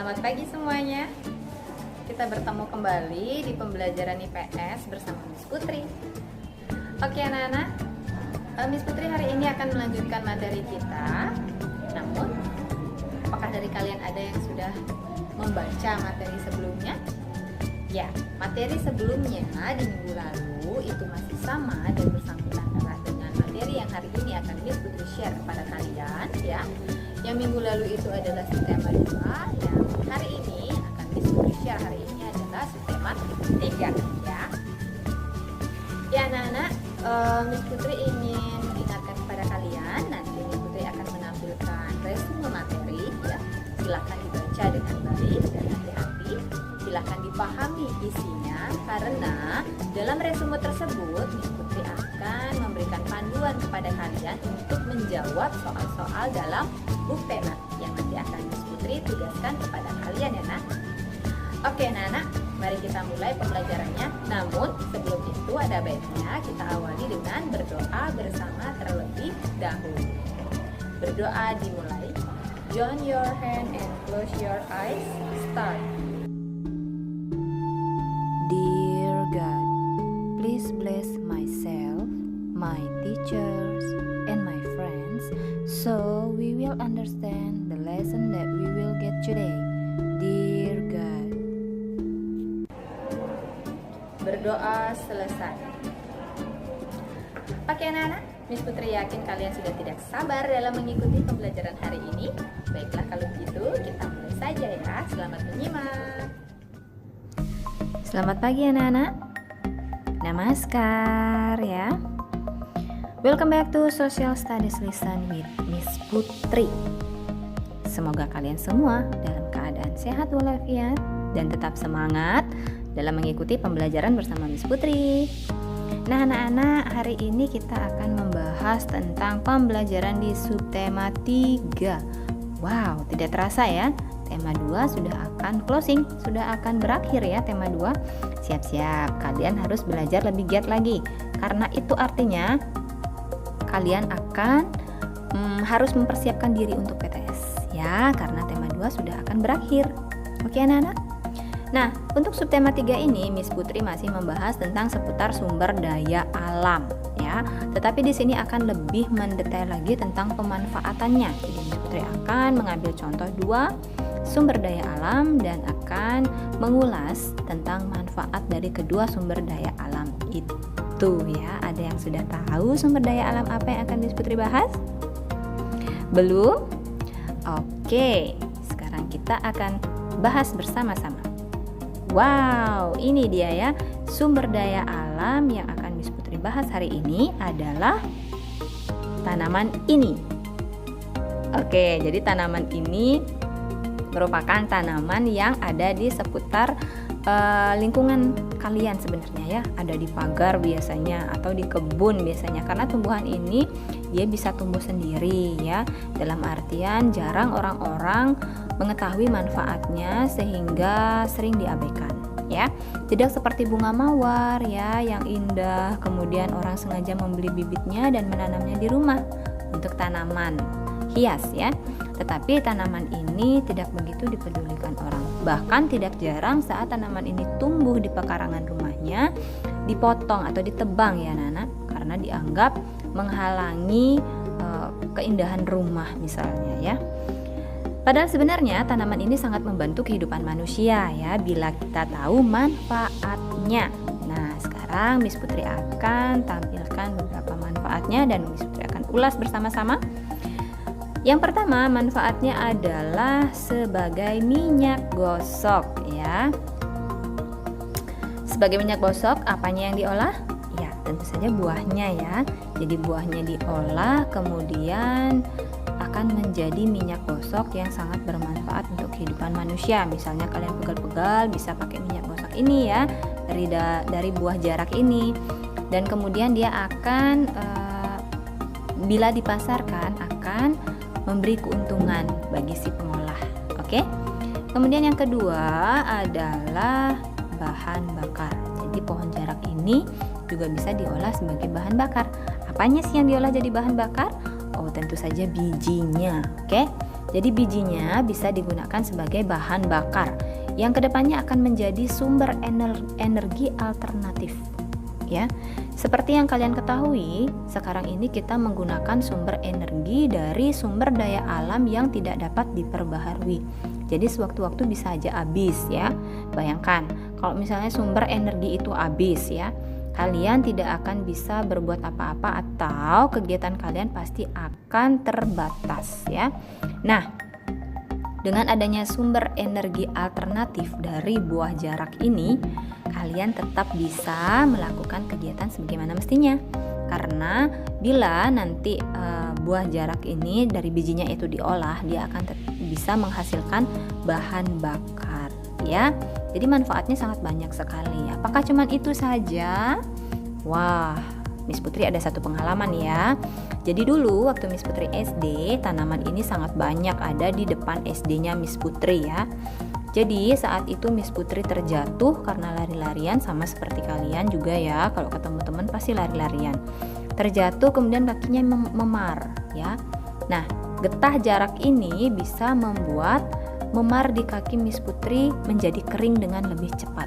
Selamat pagi semuanya. Kita bertemu kembali di pembelajaran IPS bersama Miss Putri. Oke anak-anak, Miss Putri hari ini akan melanjutkan materi kita. Namun, apakah dari kalian ada yang sudah membaca materi sebelumnya? Ya, materi sebelumnya di minggu lalu itu masih sama dan bersangkutan erat dengan materi yang hari ini akan Miss Putri share kepada kalian ya. Yang minggu lalu itu adalah subtema 2, yang hari ini akan Miss Putri share hari ini adalah subtema 3 ya. Ya anak-anak, Miss Putri ingin mengingatkan kepada kalian, nanti Miss Putri akan menampilkan resume materi ya. Silakan dibaca dengan baik dan hati-hati. Silakan dipahami isinya, karena dalam resume tersebut Miss Putri akan memberikan panduan kepada kalian untuk menjawab soal-soal dalam subtema yang nanti akan Miss Putri tugaskan kepada kalian ya nak. Oke anak-anak, mari kita mulai pembelajarannya. Namun sebelum itu ada baiknya kita awali dengan berdoa bersama terlebih dahulu. Berdoa dimulai. Join your hand and close your eyes. Start. Dear God, please bless myself, my teachers, and my friends, so we will understand the lesson that we will get today. Dear God. Berdoa selesai. Oke anak-anak, Miss Putri yakin kalian sudah tidak sabar dalam mengikuti pembelajaran hari ini. Baiklah kalau begitu kita mulai saja ya. Selamat menyimak. Selamat pagi anak-anak. Namaskar ya. Welcome back to Social Studies Lesson with Miss Putri. Semoga kalian semua dalam keadaan sehat walafiat dan tetap semangat dalam mengikuti pembelajaran bersama Miss Putri. Nah anak-anak, hari ini kita akan membahas tentang pembelajaran di subtema 3. Wow, tidak terasa ya, tema 2 sudah akan closing, sudah akan berakhir ya tema 2. Siap-siap, kalian harus belajar lebih giat lagi, karena itu artinya kalian akan harus mempersiapkan diri untuk PTS ya, karena tema 2 sudah akan berakhir. Oke anak-anak. Nah, untuk subtema 3 ini Miss Putri masih membahas tentang seputar sumber daya alam ya. Tetapi di sini akan lebih mendetail lagi tentang pemanfaatannya. Jadi Miss Putri akan mengambil contoh 2 sumber daya alam dan akan mengulas tentang manfaat dari kedua sumber daya alam itu ya. Ada yang sudah tahu sumber daya alam apa yang akan Miss Putri bahas? Belum? Oke, sekarang kita akan bahas bersama-sama. Wow, ini dia ya, sumber daya alam yang akan Miss Putri bahas hari ini adalah tanaman ini. Oke, jadi tanaman ini merupakan tanaman yang ada di seputar lingkungan kalian sebenarnya ya. Ada di pagar biasanya atau di kebun biasanya, karena tumbuhan ini dia bisa tumbuh sendiri ya. Dalam artian jarang orang-orang mengetahui manfaatnya sehingga sering diabaikan ya. Tidak seperti bunga mawar ya yang indah, kemudian orang sengaja membeli bibitnya dan menanamnya di rumah untuk tanaman hias ya. Tetapi tanaman ini tidak begitu dipedulikan orang. Bahkan tidak jarang saat tanaman ini tumbuh di pekarangan rumahnya dipotong atau ditebang ya anak-anak, karena dianggap menghalangi keindahan rumah misalnya ya. Padahal sebenarnya tanaman ini sangat membantu kehidupan manusia ya, bila kita tahu manfaatnya. Nah, sekarang Miss Putri akan tampilkan beberapa manfaatnya dan Miss Putri akan ulas bersama-sama. Yang pertama, manfaatnya adalah sebagai minyak gosok ya. Sebagai minyak gosok, apanya yang diolah? Ya, tentu saja buahnya ya. Jadi buahnya diolah, kemudian akan menjadi minyak gosok yang sangat bermanfaat untuk kehidupan manusia. Misalnya kalian pegal-pegal bisa pakai minyak gosok ini ya, dari buah jarak ini. Dan kemudian dia akan bila dipasarkan akan memberi keuntungan bagi si pengolah. Oke. Kemudian yang kedua adalah bahan bakar. Jadi pohon jarak ini juga bisa diolah sebagai bahan bakar. Apanya sih yang diolah jadi bahan bakar? Oh, tentu saja bijinya. Oke. Jadi bijinya bisa digunakan sebagai bahan bakar yang kedepannya akan menjadi sumber energi alternatif. Ya, seperti yang kalian ketahui, sekarang ini kita menggunakan sumber energi dari sumber daya alam yang tidak dapat diperbaharui. Jadi sewaktu-waktu bisa aja habis ya. Bayangkan kalau misalnya sumber energi itu habis ya, kalian tidak akan bisa berbuat apa-apa atau kegiatan kalian pasti akan terbatas ya. Nah, dengan adanya sumber energi alternatif dari buah jarak ini, kalian tetap bisa melakukan kegiatan sebagaimana mestinya. Karena bila nanti buah jarak ini dari bijinya itu diolah, dia akan bisa menghasilkan bahan bakar ya. Jadi manfaatnya sangat banyak sekali. Apakah cuma itu saja? Wah, Miss Putri ada satu pengalaman ya. Jadi dulu waktu Miss Putri SD, tanaman ini sangat banyak ada di depan SD-nya Miss Putri ya. Jadi saat itu Miss Putri terjatuh karena lari-larian, sama seperti kalian juga ya. Kalau ketemu teman pasti lari-larian. Terjatuh kemudian kakinya memar ya. Nah, getah jarak ini bisa membuat memar di kaki Miss Putri menjadi kering dengan lebih cepat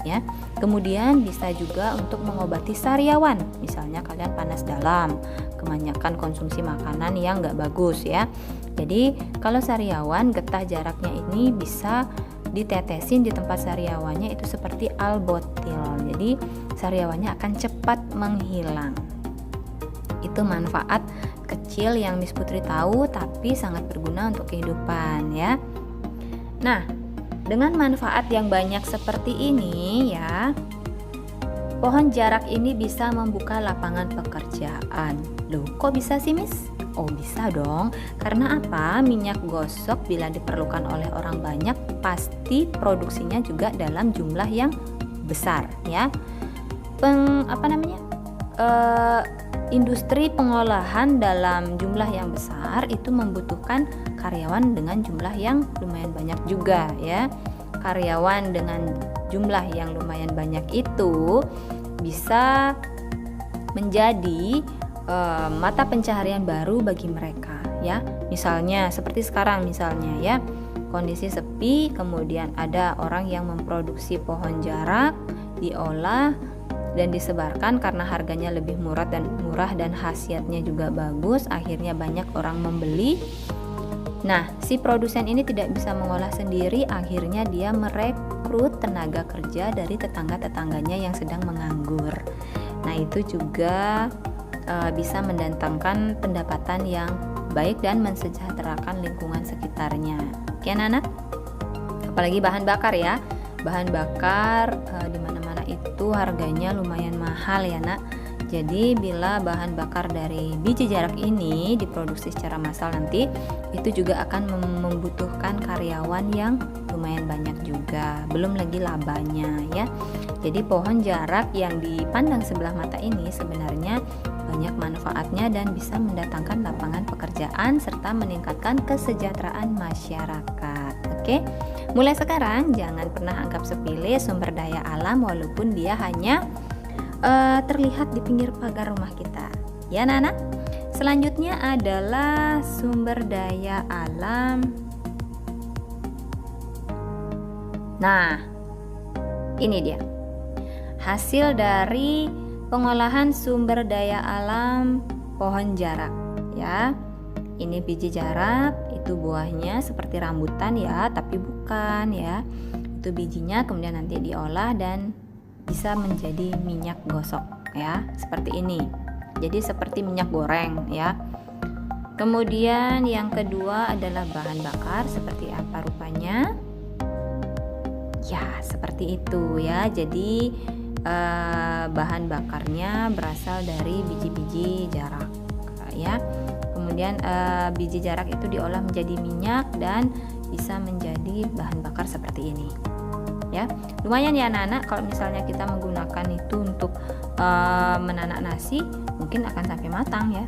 ya. Kemudian bisa juga untuk mengobati sariawan. Misalnya kalian panas dalam, kebanyakan konsumsi makanan yang nggak bagus ya. Jadi kalau sariawan, getah jaraknya ini bisa ditetesin di tempat sariawannya itu seperti albotil. Jadi sariawannya akan cepat menghilang. Itu manfaat kecil yang Miss Putri tahu tapi sangat berguna untuk kehidupan ya. Nah, dengan manfaat yang banyak seperti ini ya, pohon jarak ini bisa membuka lapangan pekerjaan. Loh, kok bisa sih Miss? Oh bisa dong, karena apa? Minyak gosok bila diperlukan oleh orang banyak pasti produksinya juga dalam jumlah yang besar ya. Industri pengolahan dalam jumlah yang besar itu membutuhkan karyawan dengan jumlah yang lumayan banyak juga ya. Karyawan dengan jumlah yang lumayan banyak itu bisa menjadi mata pencaharian baru bagi mereka ya. Misalnya seperti sekarang misalnya ya, kondisi sepi, kemudian ada orang yang memproduksi pohon jarak, diolah dan disebarkan karena harganya lebih murah dan khasiatnya juga bagus, akhirnya banyak orang membeli. Nah, si produsen ini tidak bisa mengolah sendiri, akhirnya dia merekrut tenaga kerja dari tetangga-tetangganya yang sedang menganggur. Nah, itu juga bisa mendatangkan pendapatan yang baik dan mensejahterakan lingkungan sekitarnya. Oke anak-anak, apalagi bahan bakar ya. Bahan bakar di mana-mana itu harganya lumayan mahal ya nak. Jadi bila bahan bakar dari biji jarak ini diproduksi secara massal nanti, itu juga akan membutuhkan karyawan yang lumayan banyak juga, belum lagi labanya ya. Jadi pohon jarak yang dipandang sebelah mata ini sebenarnya banyak manfaatnya dan bisa mendatangkan lapangan pekerjaan serta meningkatkan kesejahteraan masyarakat. Oke, mulai sekarang jangan pernah anggap sepele sumber daya alam walaupun dia hanya terlihat di pinggir pagar rumah kita. Ya Nana. Selanjutnya adalah sumber daya alam. Nah, ini dia hasil dari pengolahan sumber daya alam pohon jarak ya. Ini biji jarak, itu buahnya seperti rambutan ya, tapi bukan ya. Itu bijinya kemudian nanti diolah dan bisa menjadi minyak gosok ya, seperti ini. Jadi seperti minyak goreng ya. Kemudian yang kedua adalah bahan bakar, seperti apa rupanya? Ya, seperti itu ya. Jadi bahan bakarnya berasal dari biji-biji jarak ya. Kemudian biji jarak itu diolah menjadi minyak dan bisa menjadi bahan bakar seperti ini ya. Lumayan ya anak-anak, kalau misalnya kita menggunakan itu untuk menanak nasi mungkin akan sampai matang ya.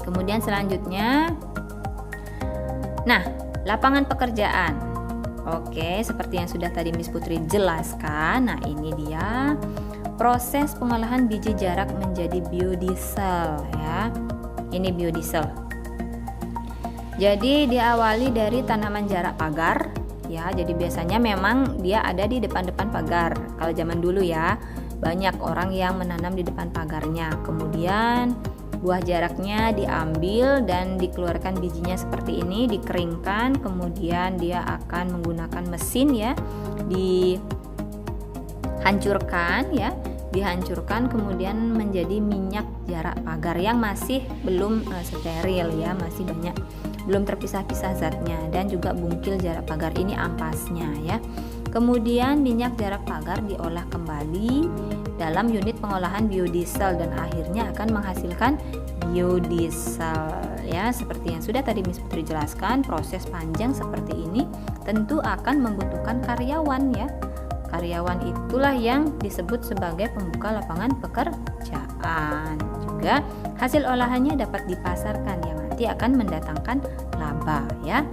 Kemudian selanjutnya, nah, lapangan pekerjaan. Oke, seperti yang sudah tadi Miss Putri jelaskan. Nah, ini dia proses pengolahan biji jarak menjadi biodiesel ya. Ini biodiesel. Jadi diawali dari tanaman jarak pagar ya. Jadi biasanya memang dia ada di depan-depan pagar. Kalau zaman dulu ya, banyak orang yang menanam di depan pagarnya. Kemudian buah jaraknya diambil dan dikeluarkan bijinya seperti ini, dikeringkan, kemudian dia akan menggunakan mesin ya, dihancurkan kemudian menjadi minyak jarak pagar yang masih belum steril ya, masih banyak belum terpisah-pisah zatnya, dan juga bungkil jarak pagar ini ampasnya ya. Kemudian minyak jarak pagar diolah kembali dalam unit pengolahan biodiesel dan akhirnya akan menghasilkan biodiesel ya. Seperti yang sudah tadi Miss Putri jelaskan, proses panjang seperti ini tentu akan membutuhkan karyawan ya. Karyawan itulah yang disebut sebagai pembuka lapangan pekerjaan. Juga hasil olahannya dapat dipasarkan yang nanti akan mendatangkan laba ya.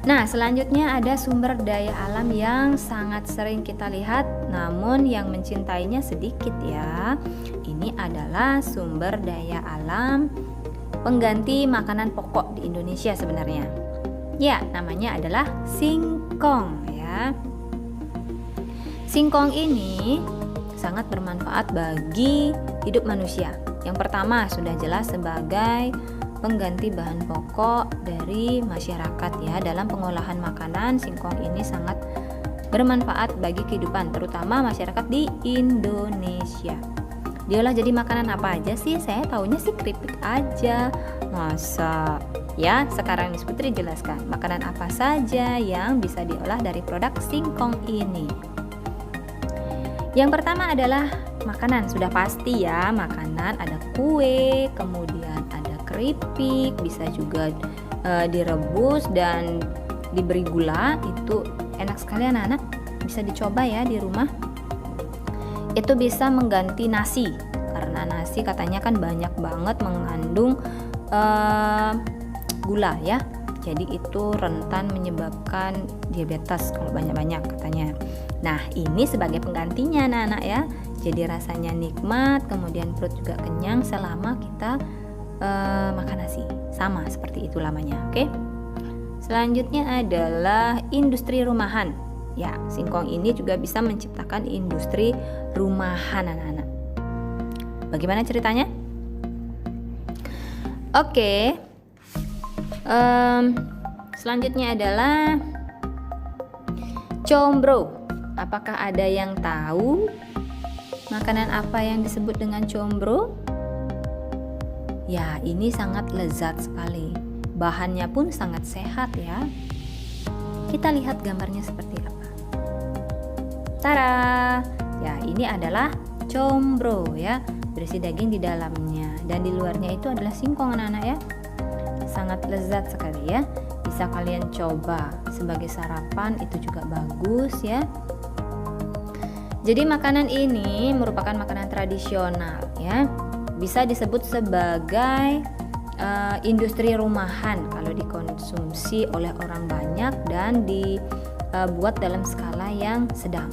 Nah, selanjutnya ada sumber daya alam yang sangat sering kita lihat namun yang mencintainya sedikit ya. Ini adalah sumber daya alam pengganti makanan pokok di Indonesia sebenarnya. Ya, namanya adalah singkong ya. Singkong ini sangat bermanfaat bagi hidup manusia. Yang pertama sudah jelas sebagai pengganti bahan pokok dari masyarakat ya. Dalam pengolahan makanan, singkong ini sangat bermanfaat bagi kehidupan terutama masyarakat di Indonesia. Diolah jadi makanan apa aja sih? Saya taunya sih keripik aja. Masa ya, sekarang Miss Putri jelaskan makanan apa saja yang bisa diolah dari produk singkong ini. Yang pertama adalah makanan, sudah pasti ya, makanan ada kue, kemudian ada keripik, bisa juga direbus dan diberi gula. Itu enak sekali anak-anak, bisa dicoba ya di rumah. Itu bisa mengganti nasi, karena nasi katanya kan banyak banget mengandung gula ya. Jadi itu rentan menyebabkan diabetes kalau banyak-banyak katanya. Nah, ini sebagai penggantinya anak-anak ya. Jadi rasanya nikmat, kemudian perut juga kenyang selama kita makan nasi. Sama seperti itu lamanya, oke? Selanjutnya adalah industri rumahan. Ya, singkong ini juga bisa menciptakan industri rumahan anak-anak. Bagaimana ceritanya? Oke. Selanjutnya adalah combro. Apakah ada yang tahu makanan apa yang disebut dengan combro? Ya, ini sangat lezat sekali. Bahannya pun sangat sehat ya. Kita lihat gambarnya seperti apa. Tada! Ya, ini adalah combro ya. Berisi daging di dalamnya dan di luarnya itu adalah singkong anak-anak ya. Sangat lezat sekali ya. Bisa kalian coba sebagai sarapan, itu juga bagus ya. Jadi makanan ini merupakan makanan tradisional ya. Bisa disebut sebagai industri rumahan kalau dikonsumsi oleh orang banyak dan dibuat dalam skala yang sedang.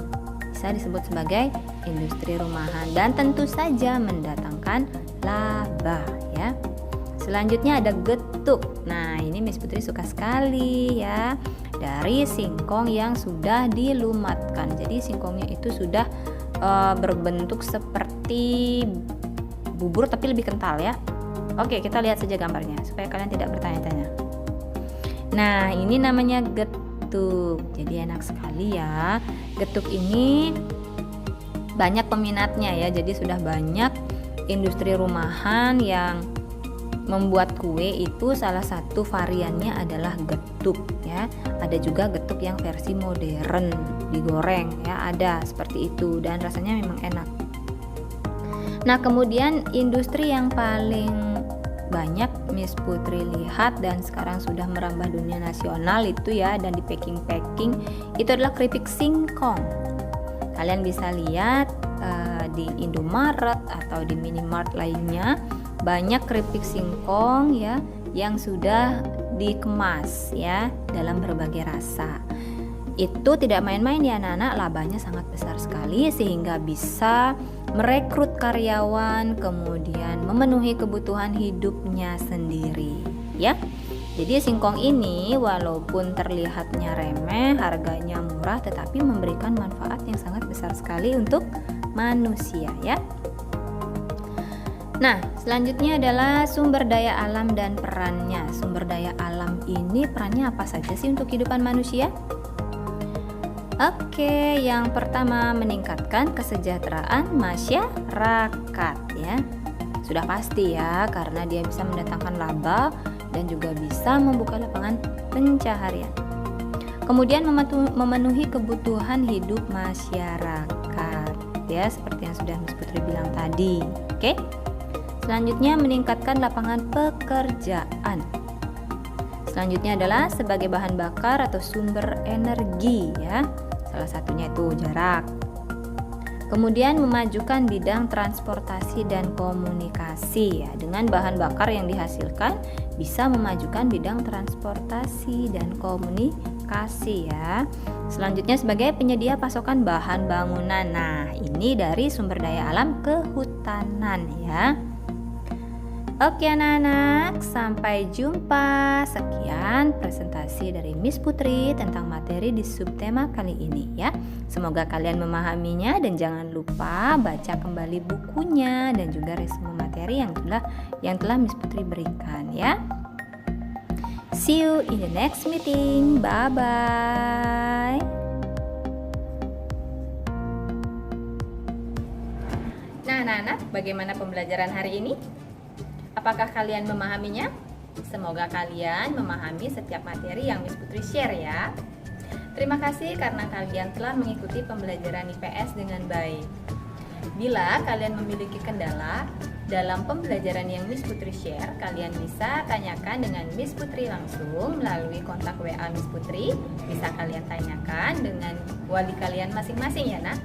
Bisa disebut sebagai industri rumahan dan tentu saja mendatangkan laba ya. Selanjutnya ada getuk. Nah, ini Miss Putri suka sekali ya. Dari singkong yang sudah dilumatkan. Jadi singkongnya itu sudah berbentuk seperti bubur tapi lebih kental ya. Oke, kita lihat saja gambarnya supaya kalian tidak bertanya-tanya. Nah, ini namanya getuk. Jadi enak sekali ya. Getuk ini banyak peminatnya ya. Jadi sudah banyak industri rumahan yang membuat kue. Itu salah satu variannya adalah getuk ya. Ada juga getuk yang versi modern, digoreng ya, ada seperti itu dan rasanya memang enak. Nah, kemudian industri yang paling banyak Miss Putri lihat dan sekarang sudah merambah dunia nasional itu ya, dan di packing itu adalah keripik singkong. Kalian bisa lihat di Indomaret atau di Minimart lainnya, banyak keripik singkong ya yang sudah dikemas ya dalam berbagai rasa. Itu tidak main-main ya anak-anak, labanya sangat besar sekali sehingga bisa merekrut karyawan, kemudian memenuhi kebutuhan hidupnya sendiri. ya. Jadi singkong ini walaupun terlihatnya remeh, harganya murah, tetapi memberikan manfaat yang sangat besar sekali untuk manusia ya. Nah, selanjutnya adalah sumber daya alam dan perannya. Sumber daya alam ini perannya apa saja sih untuk kehidupan manusia? Oke, yang pertama meningkatkan kesejahteraan masyarakat ya. Sudah pasti ya, karena dia bisa mendatangkan laba dan juga bisa membuka lapangan pencaharian. Kemudian memenuhi kebutuhan hidup masyarakat ya, seperti yang sudah Miss Putri bilang tadi. Oke. Selanjutnya meningkatkan lapangan pekerjaan. Selanjutnya adalah sebagai bahan bakar atau sumber energi ya. Salah satunya itu jarak. Kemudian memajukan bidang transportasi dan komunikasi ya. Dengan bahan bakar yang dihasilkan bisa memajukan bidang transportasi dan komunikasi ya. Selanjutnya sebagai penyedia pasokan bahan bangunan. Nah, ini dari sumber daya alam kehutanan ya. Oke anak-anak, sampai jumpa. Sekian presentasi dari Miss Putri tentang materi di subtema kali ini ya. Semoga kalian memahaminya dan jangan lupa baca kembali bukunya dan juga resume materi yang telah Miss Putri berikan ya. See you in the next meeting. Bye-bye. Nah anak-anak, bagaimana pembelajaran hari ini? Apakah kalian memahaminya? Semoga kalian memahami setiap materi yang Miss Putri share ya. Terima kasih karena kalian telah mengikuti pembelajaran IPS dengan baik. Bila kalian memiliki kendala dalam pembelajaran yang Miss Putri share, kalian bisa tanyakan dengan Miss Putri langsung melalui kontak WA Miss Putri. Bisa kalian tanyakan dengan wali kalian masing-masing ya nak.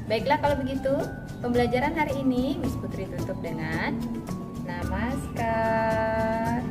Baiklah kalau begitu, pembelajaran hari ini Miss Putri tutup dengan namaskar.